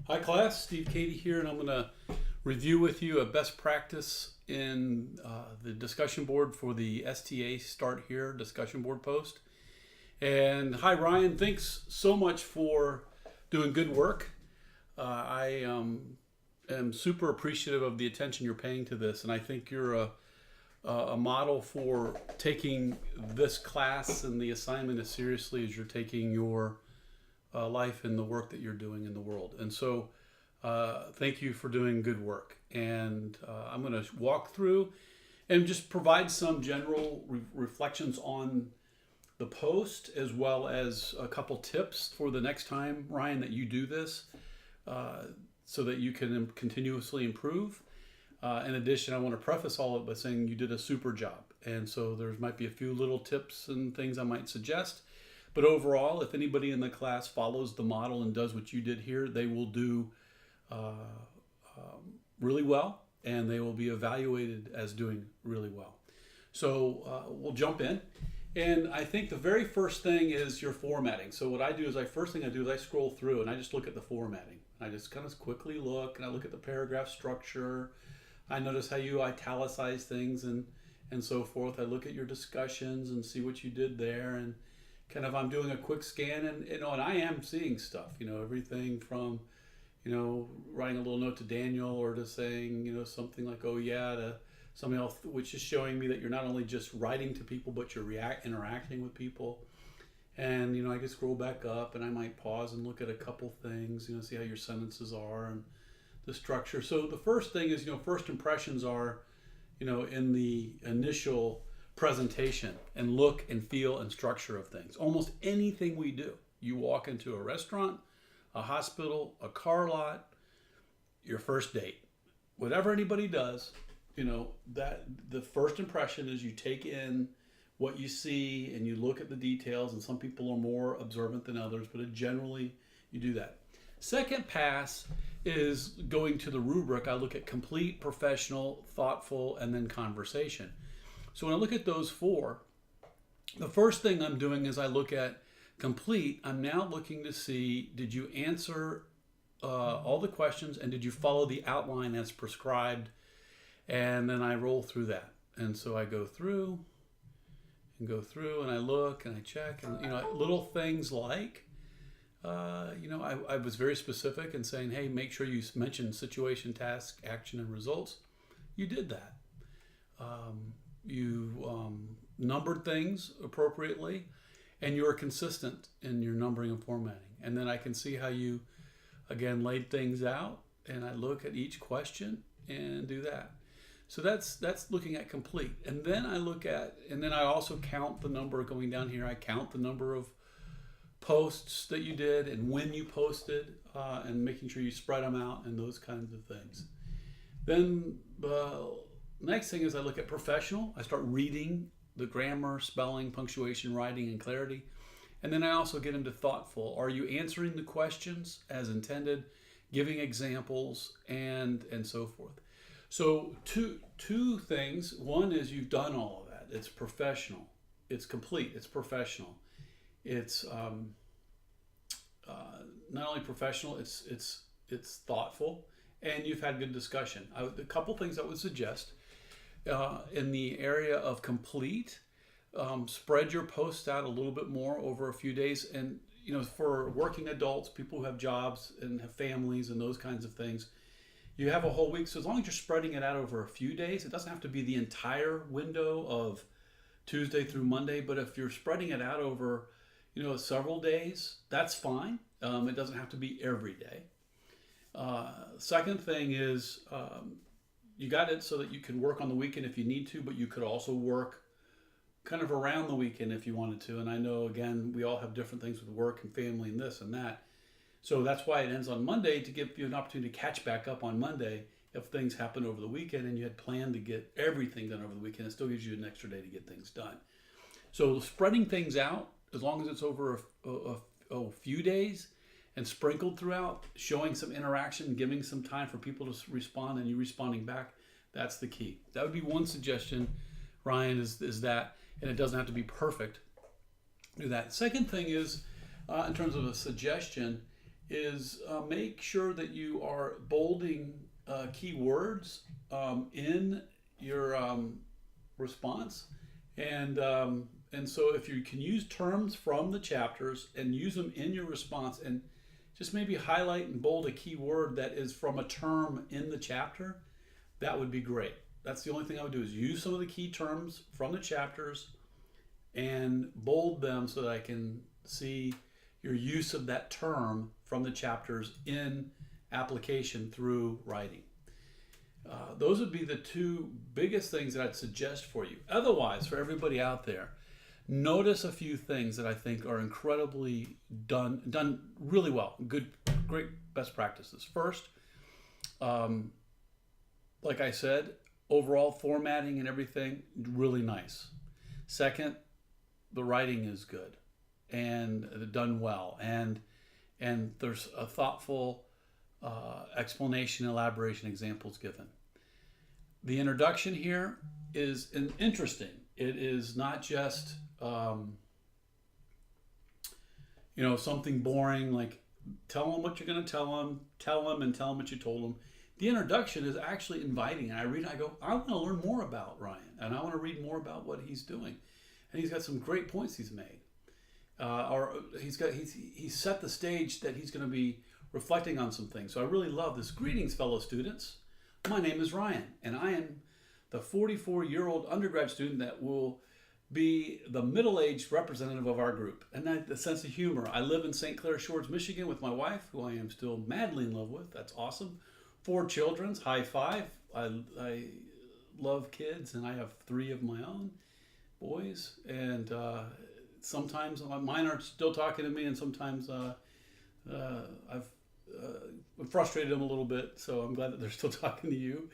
Hi class, Steve Cady here, and I'm going to review with you a best practice in the discussion board for the STA Start Here discussion board post. And hi Ryan, thanks so much for doing good work. I am super appreciative of the attention you're paying to this, and I think you're a model for taking this class and the assignment as seriously as you're taking your life and the work that you're doing in the world. And so thank you for doing good work. And I'm going to walk through and just provide some general reflections on the post, as well as a couple tips for the next time, Ryan, that you do this, so that you can continuously improve. In addition, I want to preface all of it by saying you did a super job. And so there might be a few little tips and things I might suggest. But overall, if anybody in the class follows the model and does what you did here, they will do really well, and they will be evaluated as doing really well. So we'll jump in. And I think the very first thing is your formatting. So what I do is first thing I do is I scroll through and I just look at the formatting. I just kind of quickly look, and I look at the paragraph structure. I notice how you italicize things and so forth. I look at your discussions and see what you did there, and kind of I'm doing a quick scan, and I am seeing stuff, everything from, writing a little note to Daniel, or to saying, something like, oh yeah, to something else, which is showing me that you're not only just writing to people, but you're interacting with people. And, I can scroll back up and I might pause and look at a couple things, see how your sentences are and the structure. So the first thing is, first impressions are, in the initial presentation and look and feel and structure of things. Almost anything we do, you walk into a restaurant, a hospital, a car lot, your first date, whatever anybody does, that the first impression is you take in what you see and you look at the details, and some people are more observant than others, but generally you do that. Second pass is going to the rubric. I look at complete, professional, thoughtful, and then conversation. So when I look at those four, the first thing I'm doing is I look at complete. I'm now looking to see, did you answer all the questions, and did you follow the outline as prescribed? And then I roll through that. And so I go through and I look and I check, and little things like, I was very specific in saying, hey, make sure you mention situation, task, action, and results. You did that. You numbered things appropriately, and you were consistent in your numbering and formatting. And then I can see how you, again, laid things out, and I look at each question and do that. So that's looking at complete. And then I also count the number going down here. I count the number of posts that you did and when you posted, and making sure you spread them out and those kinds of things. Then next thing is I look at professional. I start reading the grammar, spelling, punctuation, writing, and clarity. And then I also get into thoughtful. Are you answering the questions as intended, giving examples, and so forth? So two things. One is you've done all of that. It's professional. It's complete. It's professional. It's not only professional. It's thoughtful, and you've had good discussion. A couple things I would suggest. In the area of complete, spread your posts out a little bit more over a few days. And, for working adults, people who have jobs and have families and those kinds of things, you have a whole week. So as long as you're spreading it out over a few days, it doesn't have to be the entire window of Tuesday through Monday. But if you're spreading it out over, several days, that's fine. It doesn't have to be every day. Second thing is, you got it so that you can work on the weekend if you need to, but you could also work kind of around the weekend if you wanted to. And I know, again, we all have different things with work and family and this and that. So that's why it ends on Monday, to give you an opportunity to catch back up on Monday if things happen over the weekend and you had planned to get everything done over the weekend. It still gives you an extra day to get things done. So spreading things out, as long as it's over a few days and sprinkled throughout, showing some interaction, giving some time for people to respond and you responding back, that's the key. That would be one suggestion, Ryan, is that, and it doesn't have to be perfect. Do that. Second thing is, in terms of a suggestion, is make sure that you are bolding key words in your response. And so if you can use terms from the chapters and use them in your response, and just maybe highlight and bold a key word that is from a term in the chapter, that would be great. That's the only thing I would do, is use some of the key terms from the chapters and bold them so that I can see your use of that term from the chapters in application through writing. Those would be the two biggest things that I'd suggest for you. Otherwise, for everybody out there, notice a few things that I think are incredibly done really well. Good, great best practices. First, like I said, overall formatting and everything, really nice. Second, the writing is good and done well, and there's a thoughtful explanation, elaboration, examples given. The introduction here is interesting. It is not just something boring like tell them what you're going to tell them and tell them what you told them. The introduction is actually inviting, and I read, I go, I want to learn more about Ryan, and I want to read more about what he's doing, and he's got some great points he's made, or he's set the stage that he's going to be reflecting on some things. So I really love this. Greetings, fellow students. My name is Ryan, and I am the 44-year-old undergrad student that will be the middle-aged representative of our group. And that, the sense of humor. I live in St. Clair Shores, Michigan with my wife, who I am still madly in love with. That's awesome. 4 children, high five. I love kids, and I have 3 of my own boys. And sometimes mine are still talking to me, and sometimes I've frustrated them a little bit, so I'm glad that they're still talking to you.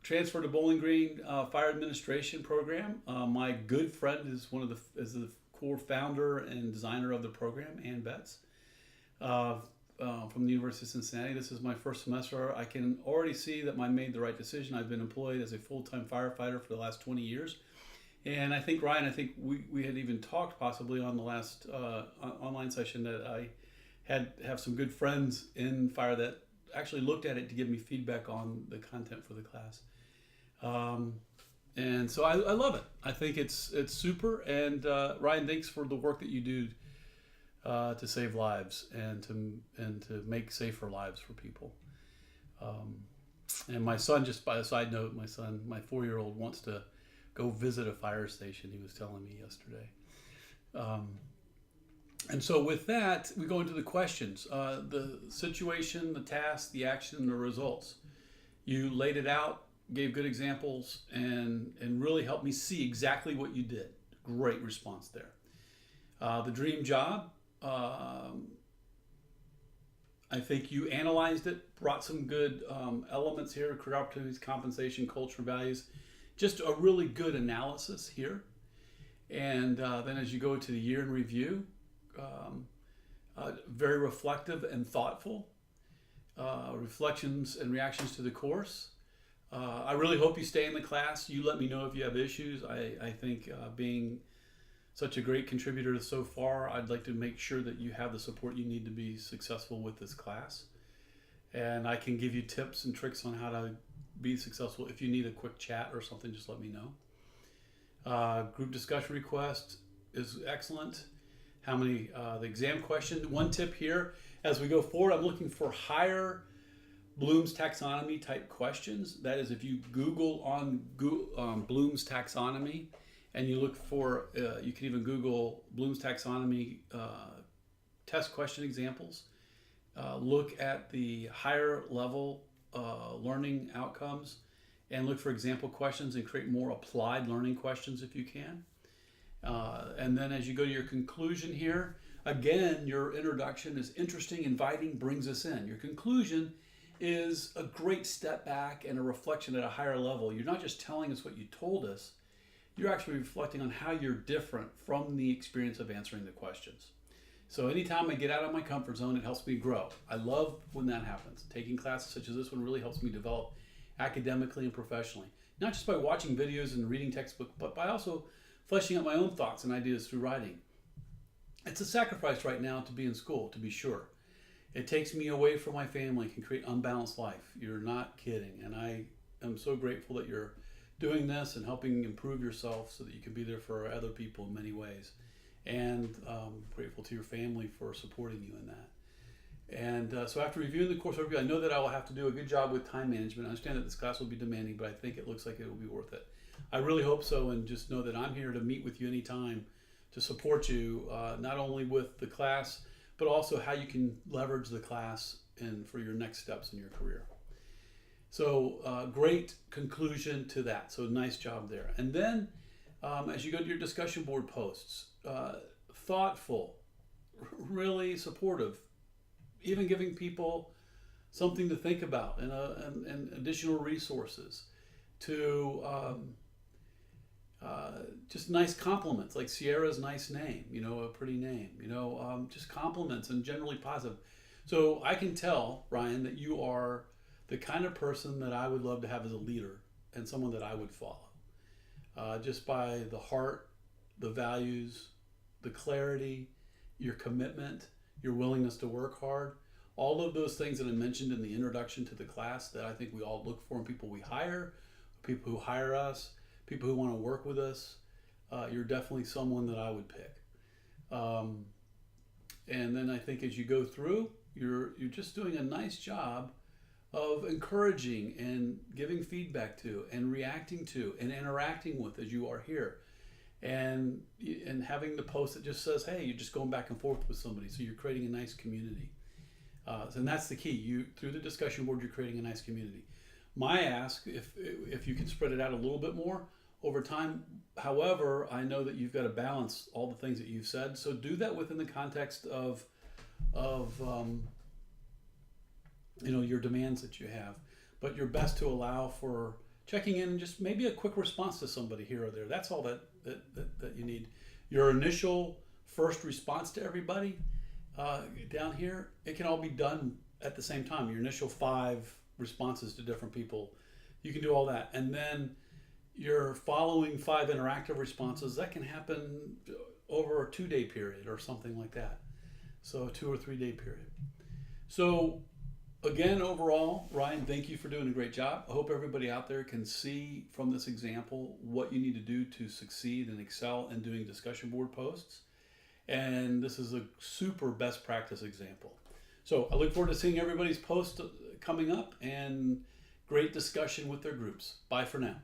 Transfer to Bowling Green Fire Administration Program. My good friend is is the core founder and designer of the program, Ann Betts, from the University of Cincinnati. This is my first semester. I can already see that I made the right decision. I've been employed as a full-time firefighter for the last 20 years. And I think, Ryan, we had even talked possibly on the last online session that I have some good friends in fire that actually looked at it to give me feedback on the content for the class. And so I love it. I think it's super. And Ryan, thanks for the work that you do to save lives and to make safer lives for people. And my son, just by a side note, my 4-year-old wants to go visit a fire station, he was telling me yesterday. And so with that, we go into the questions. The situation, the task, the action, and the results. You laid it out, gave good examples, and really helped me see exactly what you did. Great response there. The dream job, I think you analyzed it, brought some good elements here: career opportunities, compensation, culture, values. Just a really good analysis here. And then as you go to the year in review, very reflective and thoughtful. Reflections and reactions to the course. I really hope you stay in the class. You let me know if you have issues. I think being such a great contributor so far, I'd like to make sure that you have the support you need to be successful with this class. And I can give you tips and tricks on how to be successful. If you need a quick chat or something, just let me know. Group discussion request is excellent. How many, the exam question. One tip here, as we go forward, I'm looking for higher Bloom's taxonomy type questions. That is, if you Google on Bloom's taxonomy, and you look for, you can even Google Bloom's taxonomy test question examples. Look at the higher level learning outcomes, and look for example questions, and create more applied learning questions if you can. And then as you go to your conclusion here, again, your introduction is interesting, inviting, brings us in. Your conclusion is a great step back and a reflection at a higher level. You're not just telling us what you told us, you're actually reflecting on how you're different from the experience of answering the questions. So anytime I get out of my comfort zone, it helps me grow. I love when that happens. Taking classes such as this one really helps me develop academically and professionally. Not just by watching videos and reading textbooks, but by also fleshing out my own thoughts and ideas through writing. It's a sacrifice right now to be in school, to be sure. It takes me away from my family, can create unbalanced life. You're not kidding. And I am so grateful that you're doing this and helping improve yourself so that you can be there for other people in many ways. And grateful to your family for supporting you in that. And so after reviewing the course overview, I know that I will have to do a good job with time management. I understand that this class will be demanding, but I think it looks like it will be worth it. I really hope so, and just know that I'm here to meet with you anytime to support you, not only with the class, but also how you can leverage the class and for your next steps in your career. So great conclusion to that. So nice job there. And then as you go to your discussion board posts, thoughtful, really supportive, even giving people something to think about and additional resources to just nice compliments, like Sierra's nice name, a pretty name, just compliments and generally positive. So I can tell, Ryan, that you are the kind of person that I would love to have as a leader and someone that I would follow. Just by the heart, the values, the clarity, your commitment, your willingness to work hard, all of those things that I mentioned in the introduction to the class that I think we all look for in people we hire, people who hire us, people who want to work with us. You're definitely someone that I would pick. And then I think as you go through, you're just doing a nice job of encouraging and giving feedback to and reacting to and interacting with as you are here. And having the post that just says, hey, you're just going back and forth with somebody. So you're creating a nice community. And that's the key. Through the discussion board, you're creating a nice community. My ask, if you can spread it out a little bit more over time. However, I know that you've got to balance all the things that you've said. So do that within the context of your demands that you have. But your best to allow for checking in and just maybe a quick response to somebody here or there. That's all that you need. Your initial first response to everybody down here, it can all be done at the same time. Your initial 5 responses to different people, you can do all that. And then your following 5 interactive responses, that can happen over a 2-day period or something like that. So a 2 or 3 day period. So again, overall, Ryan, thank you for doing a great job. I hope everybody out there can see from this example what you need to do to succeed and excel in doing discussion board posts. And this is a super best practice example. So I look forward to seeing everybody's post coming up and great discussion with their groups. Bye for now.